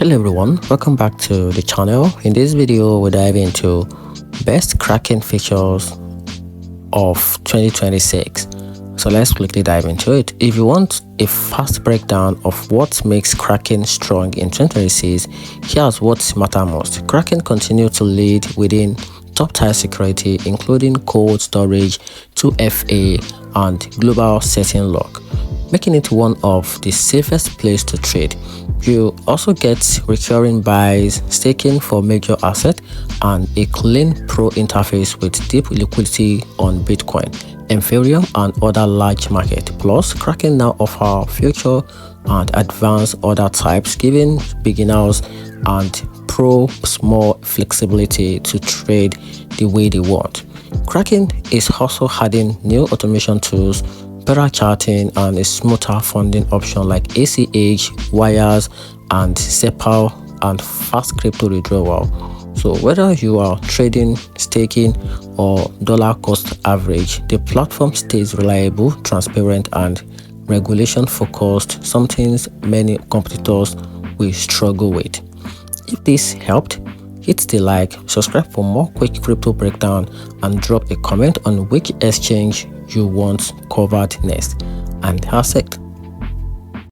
Hello everyone, welcome back to the channel. In this video we'll dive into best Kraken features of 2026. So let's quickly dive into it. If you want a fast breakdown of what makes Kraken strong in 2026, here's what matters most. Kraken continues to lead within top tier security, including cold storage, 2FA and global setting lock, making it one of the safest places to trade. You also get recurring buys, staking for major assets, and a clean pro interface with deep liquidity on Bitcoin, Ethereum, and other large markets. Plus, Kraken now offers future and advanced order types, giving beginners and pros more flexibility to trade the way they want. Kraken is also adding new automation tools, better charting, and a smoother funding option like ACH, wires, and SEPA, and fast crypto withdrawal. So whether you are trading, staking, or dollar cost average, the platform stays reliable, transparent, and regulation focused, something many competitors will struggle with. If this helped, hit the like, subscribe for more quick crypto breakdown, and drop a comment on which exchange you want covered next. And that's it.